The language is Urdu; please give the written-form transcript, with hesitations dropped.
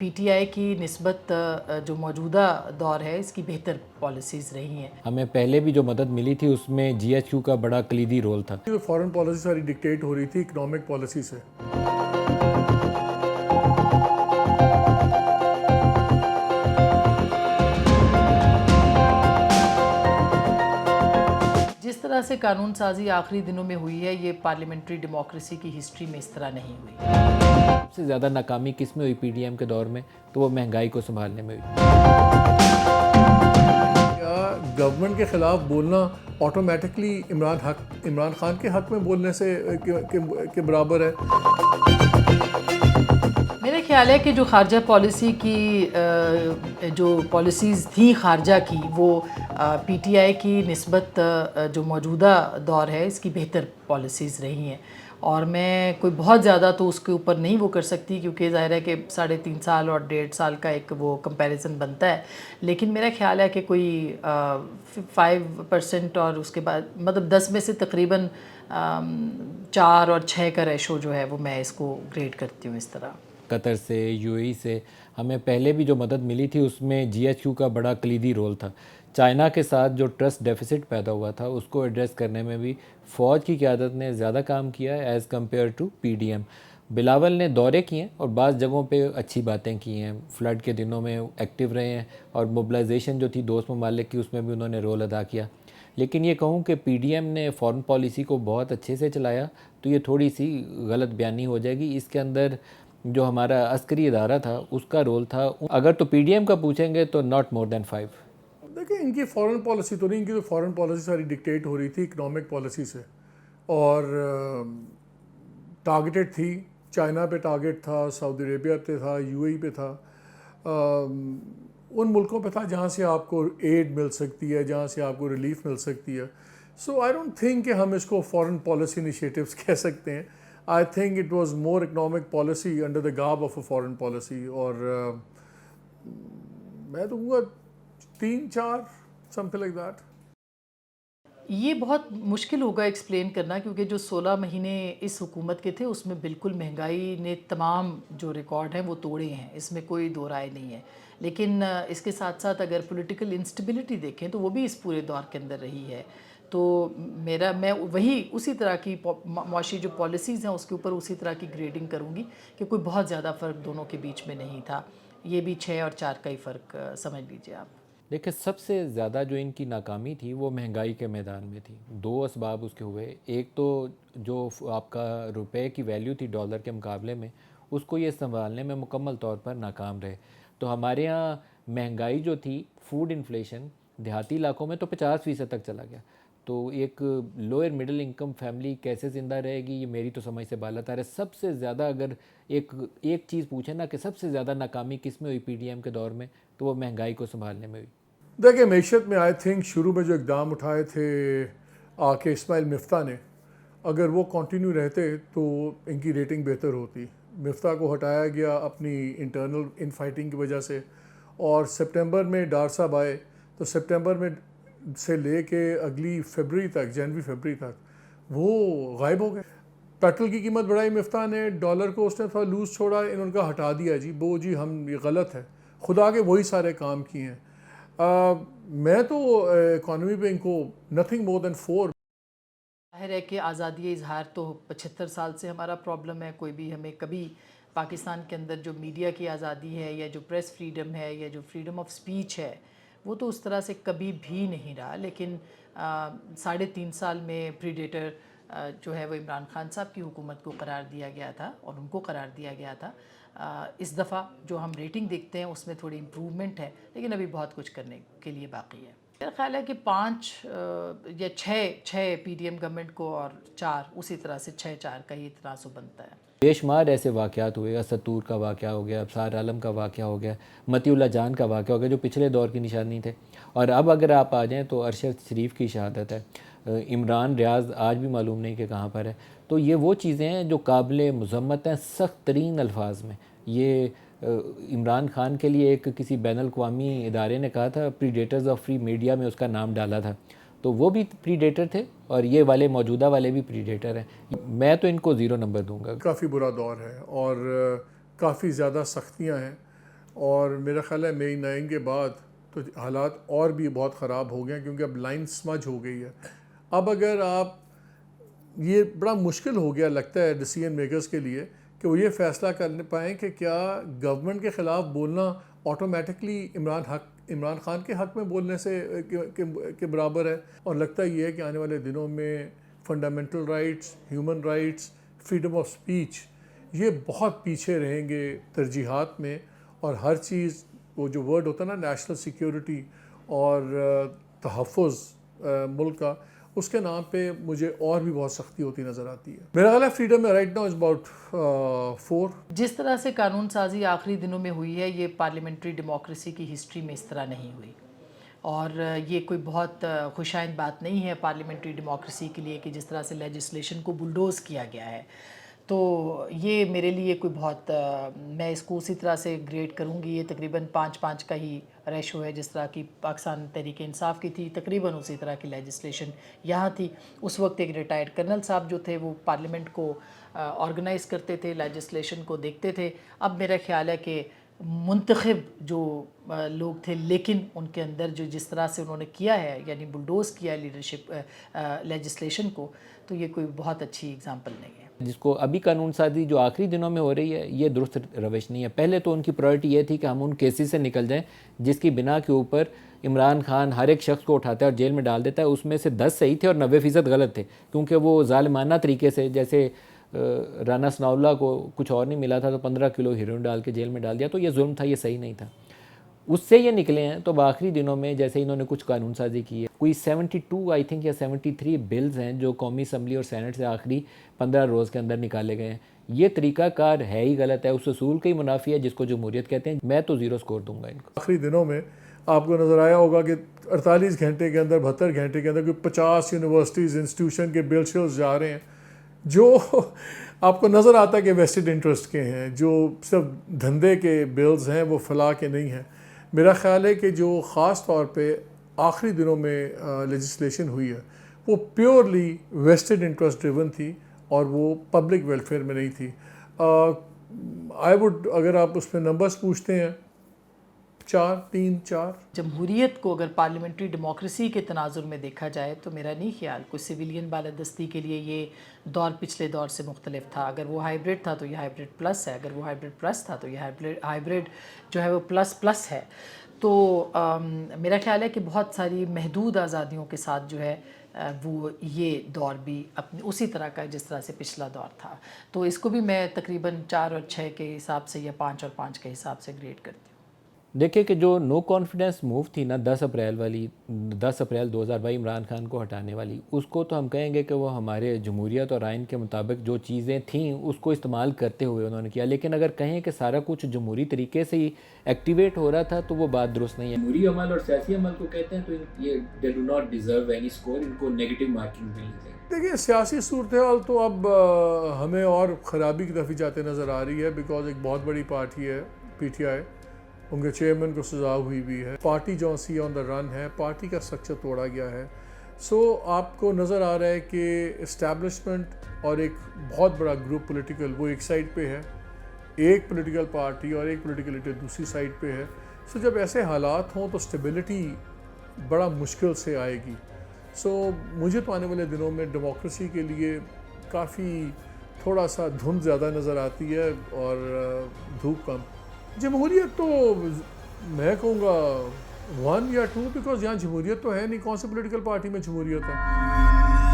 پی ٹی آئی کی نسبت جو موجودہ دور ہے اس کی بہتر پالیسیز رہی ہیں۔ ہمیں پہلے بھی جو مدد ملی تھی اس میں جی ایچ کیو کا بڑا کلیدی رول تھا۔ فارن پالیسی ساری ڈکٹیٹ ہو رہی تھی اکنامک پالیسی سے۔ جس طرح سے قانون سازی آخری دنوں میں ہوئی ہے یہ پارلیمنٹری ڈیموکریسی کی ہسٹری میں اس طرح نہیں ہوئی۔ سب سے زیادہ ناکامی کس میں ہوئی پی ڈی ایم کے دور میں؟ تو وہ مہنگائی کو سنبھالنے میں ہوئی۔ کیا گورنمنٹ کے خلاف بولنا آٹومیٹکلی عمران خان کے حق میں بولنے سے کے برابر ہے؟ میرے خیال ہے کہ جو خارجہ پالیسی کی جو پالیسیز تھیں خارجہ کی وہ پی ٹی آئی کی نسبت جو موجودہ دور ہے اس کی بہتر پالیسیز رہی ہیں، اور میں کوئی بہت زیادہ تو اس کے اوپر نہیں وہ کر سکتی کیونکہ ظاہر ہے کہ 3.5 سال اور 1.5 سال کا ایک وہ کمپیریزن بنتا ہے، لیکن میرا خیال ہے کہ کوئی 5% اور اس کے بعد مطلب 10 میں سے تقریباً 4 اور 6 کا ریشو جو ہے وہ میں اس کو گریڈ کرتی ہوں اس طرح۔ قطر سے، یو اے ای سے ہمیں پہلے بھی جو مدد ملی تھی اس میں جی ایچ کیو کا بڑا کلیدی رول تھا۔ چائنا کے ساتھ جو ٹرسٹ ڈیفیسٹ پیدا ہوا تھا اس کو ایڈریس کرنے میں بھی فوج کی قیادت نے زیادہ کام کیا ہے as compare to P D M. Bilawal نے دورے کیے ہیں اور بعض جگہوں پہ اچھی باتیں کی ہیں، فلڈ کے دنوں میں ایکٹیو رہے ہیں اور موبلائزیشن جو تھی دوست ممالک کی اس میں بھی انہوں نے رول ادا کیا۔ لیکن یہ کہوں کہ پی ڈی ایم نے فورن پالیسی کو بہت اچھے سے چلایا تو یہ تھوڑی سی غلط بیانی ہو جائے گی۔ اس کے اندر جو ہمارا عسکری ادارہ تھا اس کا رول تھا، اگر تو پی ڈی ایم کا پوچھیں گے تو not more than 5۔ دیکھیں ان کی فارن پالیسی تو نہیں، ان کی تو فارن پالیسی ساری ڈکٹیٹ ہو رہی تھی اکنامک پالیسی سے، اور ٹارگیٹڈ تھی۔ چائنا پہ ٹارگیٹ تھا، سعودی عربیہ پہ تھا، یو اے ای پہ تھا، ان ملکوں پہ تھا جہاں سے آپ کو ایڈ مل سکتی ہے، جہاں سے آپ کو ریلیف مل سکتی ہے۔ سو آئی ڈونٹ تھنک کہ ہم اس کو فارن پالیسی انیشیٹیوز کہہ سکتے ہیں۔ I think it was more economic policy under the garb of a foreign policy, اور میں تو کہوں گا 3-4 something like that۔ یہ بہت مشکل ہوگا ایکسپلین کرنا کیونکہ جو 16 مہینے اس حکومت کے تھے اس میں بالکل مہنگائی نے تمام جو ریکارڈ ہیں وہ توڑے ہیں، اس میں کوئی دو رائے نہیں ہے، لیکن اس کے ساتھ ساتھ اگر پولیٹیکل انسٹیبلٹی دیکھیں تو وہ بھی اس پورے دور کے اندر رہی ہے۔ تو میں وہی اسی طرح کی معاشی جو پالیسیز ہیں اس کے اوپر اسی طرح کی گریڈنگ کروں گی کہ کوئی بہت زیادہ فرق دونوں کے بیچ میں نہیں تھا، یہ بھی 6 اور 4 کا ہی فرق سمجھ لیجئے آپ۔ دیکھیں سب سے زیادہ جو ان کی ناکامی تھی وہ مہنگائی کے میدان میں تھی۔ 2 اسباب اس کے ہوئے، ایک تو جو آپ کا روپے کی ویلیو تھی ڈالر کے مقابلے میں اس کو یہ سنبھالنے میں مکمل طور پر ناکام رہے۔ تو ہمارے ہاں مہنگائی جو تھی، فوڈ انفلیشن دیہاتی علاقوں میں تو 50% تک چلا گیا۔ تو ایک لوئر مڈل انکم فیملی کیسے زندہ رہے گی، یہ میری تو سمجھ سے بالاتر ہے۔ سب سے زیادہ اگر ایک چیز پوچھیں نا کہ سب سے زیادہ ناکامی کس میں ہوئی پی ڈی ایم کے دور میں تو وہ مہنگائی کو سنبھالنے میں ہوئی۔ دیکھیں معیشت میں آئی تھنک شروع میں جو اقدام اٹھائے تھے کے اسماعیل مفتاح نے، اگر وہ کنٹینیو رہتے تو ان کی ریٹنگ بہتر ہوتی۔ مفتاح کو ہٹایا گیا اپنی انٹرنل ان فائٹنگ کی وجہ سے، اور سپٹمبر میں ڈار صاحب آئے تو سپٹمبر میں سے لے کے اگلی فیبرری تک، جنوری فیبرری تک وہ غائب ہو گئے۔ پیٹرول کی قیمت بڑھائی مفتاح نے، ڈالر کو اس نے تھوڑا لوز چھوڑا، انہوں نے ہٹا دیا جی وہ جی ہم یہ غلط ہے، خدا کے وہی سارے کام کیے ہیں۔ میں تو اکانومی پہ ان کو نتھنگ مور دین 4۔ ظاہر ہے کہ آزادی اظہار تو 75 سال سے ہمارا پرابلم ہے، کوئی بھی ہمیں کبھی پاکستان کے اندر جو میڈیا کی آزادی ہے یا جو پریس فریڈم ہے یا جو فریڈم آف سپیچ ہے وہ تو اس طرح سے کبھی بھی نہیں رہا، لیکن 3.5 سال میں پریڈیٹر جو ہے وہ عمران خان صاحب کی حکومت کو قرار دیا گیا تھا اور ان کو قرار دیا گیا تھا۔ اس دفعہ جو ہم ریٹنگ دیکھتے ہیں اس میں تھوڑی امپروومنٹ ہے، لیکن ابھی بہت کچھ کرنے کے لیے باقی ہے۔ میرا خیال ہے کہ 5 یا 6 پی ڈی ایم گورنمنٹ کو اور 4 اسی طرح سے 6-4 کا ہی تناسب بنتا ہے۔ بے شمار ایسے واقعات ہوئے، اسد طور کا واقعہ ہو گیا، ابصار عالم کا واقعہ ہو گیا، مطیع اللہ جان کا واقعہ ہو گیا جو پچھلے دور کی نشانی تھے، اور اب اگر آپ آ جائیں تو ارشد شریف کی شہادت ہے، عمران ریاض آج بھی معلوم نہیں کہ کہاں پر ہے۔ تو یہ وہ چیزیں ہیں جو قابل مذمت ہیں سخت ترین الفاظ میں۔ یہ عمران خان کے لیے ایک کسی بین الاقوامی ادارے نے کہا تھا پریڈیٹرز آف فری میڈیا میں اس کا نام ڈالا تھا، تو وہ بھی پریڈیٹر تھے اور یہ والے موجودہ والے بھی پریڈیٹر ہیں۔ میں تو ان کو 0 نمبر دوں گا۔ کافی برا دور ہے اور کافی زیادہ سختیاں ہیں۔ اور میرا خیال ہے مئی 9 کے بعد تو حالات اور بھی بہت خراب ہو گئے ہیں، کیونکہ اب لائن سمجھ ہو گئی ہے. اب اگر آپ یہ بڑا مشکل ہو گیا لگتا ہے ڈیسیژن میکرز کے لیے کہ وہ یہ فیصلہ کر پائیں کہ کیا گورنمنٹ کے خلاف بولنا آٹومیٹکلی عمران خان کے حق میں بولنے سے کے برابر ہے. اور لگتا یہ ہے کہ آنے والے دنوں میں fundamental rights, human rights, freedom of speech یہ بہت پیچھے رہیں گے ترجیحات میں. اور ہر چیز وہ جو ورڈ ہوتا ہے نا نیشنل سیکیورٹی اور تحفظ ملک کا، اس کے نام پہ مجھے اور بھی بہت سختی ہوتی نظر آتی ہے. میرا خیال ہے فریڈم میں رائٹ ناؤ از اباؤٹ 4. جس طرح سے قانون سازی آخری دنوں میں ہوئی ہے، یہ پارلیمنٹری ڈیموکریسی کی ہسٹری میں اس طرح نہیں ہوئی، اور یہ کوئی بہت خوش آئند بات نہیں ہے پارلیمنٹری ڈیموکریسی کے لیے کہ جس طرح سے لیجسلیشن کو بلڈوز کیا گیا ہے. تو یہ میرے لیے کوئی بہت میں اس کو اسی طرح سے گریڈ کروں گی. یہ تقریباً 5-5 کا ہی ریشو ہے، جس طرح کی پاکستان تحریک انصاف کی تھی، تقریباً اسی طرح کی لیجسلیشن یہاں تھی. اس وقت ایک ریٹائرڈ کرنل صاحب جو تھے وہ پارلیمنٹ کو آرگنائز کرتے تھے، لیجسلیشن کو دیکھتے تھے. اب میرا خیال ہے کہ منتخب جو لوگ تھے، لیکن ان کے اندر جو جس طرح سے انہوں نے کیا ہے، یعنی بلڈوز کیا ہے لیڈرشپ لیجسلیشن کو، تو یہ کوئی بہت اچھی اگزامپل نہیں ہے. جس کو ابھی قانون سازی جو آخری دنوں میں ہو رہی ہے، یہ درست روش نہیں ہے. پہلے تو ان کی پرائرٹی یہ تھی کہ ہم ان کیسز سے نکل جائیں جس کی بنا کے اوپر عمران خان ہر ایک شخص کو اٹھاتا ہے اور جیل میں ڈال دیتا ہے. اس میں سے 10 صحیح تھے اور 90% غلط تھے، کیونکہ وہ ظالمانہ طریقے سے، جیسے رانا ثناء اللہ کو کچھ اور نہیں ملا تھا تو 15 کلو ہیروئن ڈال کے جیل میں ڈال دیا، تو یہ ظلم تھا، یہ صحیح نہیں تھا. اس سے یہ نکلے ہیں. تو آخری دنوں میں جیسے انہوں نے کچھ قانون سازی کی ہے، کوئی 72 آئی تھنک یا 73 بلز ہیں جو قومی اسمبلی اور سینٹ سے آخری 15 روز کے اندر نکالے گئے ہیں. یہ طریقہ کار ہے ہی غلط ہے، اس اصول کا ہی منافی ہے جس کو جمہوریت کہتے ہیں. میں تو 0 سکور دوں گا ان کو. آخری دنوں میں آپ کو نظر آیا ہوگا کہ 48 گھنٹے کے اندر 72 گھنٹے کے اندر کوئی 50 یونیورسٹیز انسٹیٹیوشن کے بل شلز جا رہے ہیں جو آپ کو نظر آتا ہے کہ ویسٹڈ انٹرسٹ کے ہیں، جو صرف دھندے کے بلز ہیں، وہ فلاح کے نہیں ہیں. میرا خیال ہے کہ جو خاص طور پہ آخری دنوں میں لیجسلیشن ہوئی ہے وہ پیورلی ویسٹڈ انٹرسٹ ڈریون تھی اور وہ پبلک ویلفیئر میں نہیں تھی. اگر آپ اس میں نمبرز پوچھتے ہیں 4. جمہوریت کو اگر پارلیمنٹری ڈیموکریسی کے تناظر میں دیکھا جائے تو میرا نہیں خیال کوئی سویلین بالادستی کے لیے یہ دور پچھلے دور سے مختلف تھا. اگر وہ ہائیبریڈ تھا تو یہ ہائیبریڈ پلس ہے، اگر وہ ہائیبریڈ پلس تھا تو یہ ہائیبریڈ جو ہے وہ پلس ہے. تو میرا خیال ہے کہ بہت ساری محدود آزادیوں کے ساتھ جو ہے وہ یہ دور بھی اپنی اسی طرح کا جس طرح سے پچھلا دور تھا. تو اس کو بھی میں تقریباً 4 اور 6 کے حساب سے یا 5 اور 5 کے حساب سے گریڈ کرتی ہوں. دیکھیں کہ جو نو کانفیڈنس موو تھی نا 10 اپریل 2022 عمران خان کو ہٹانے والی، اس کو تو ہم کہیں گے کہ وہ ہمارے جمہوریت اور آئین کے مطابق جو چیزیں تھیں اس کو استعمال کرتے ہوئے انہوں نے کیا. لیکن اگر کہیں کہ سارا کچھ جمہوری طریقے سے ہی ایکٹیویٹ ہو رہا تھا تو وہ بات درست نہیں ہے. جمہوری عمل اور سیاسی عمل کو کہتے ہیں تو یہ they do not deserve any score، ان کو نیگیٹو مارکنگ ملنی چاہیے. دیکھیے سیاسی صورتحال تو اب ہمیں اور خرابی کی طرف جاتے نظر آ رہی ہے، بیکاز ایک بہت بڑی پارٹی ہے PTI، ان کے چیئرمین کو سزا ہوئی بھی ہے. پارٹی جو سی آن دا رن ہے، پارٹی کا اسٹرکچر توڑا گیا ہے. سو آپ کو نظر آ رہا ہے کہ اسٹیبلشمنٹ اور ایک بہت بڑا گروپ پولیٹیکل وہ ایک سائڈ پہ ہے، ایک پولیٹیکل پارٹی اور ایک پولیٹیکل لیڈر دوسری سائڈ پہ ہے. سو جب ایسے حالات ہوں تو اسٹیبلٹی بڑا مشکل سے آئے گی. سو مجھے تو آنے والے دنوں میں ڈیموکریسی کے لیے کافی تھوڑا سا دھند زیادہ نظر آتی ہے اور دھوپ کم. جمہوریت تو میں کہوں گا 1 یا 2، بیکاز یہاں جمہوریت تو ہے نہیں. کون سی پولیٹیکل پارٹی میں جمہوریت ہے؟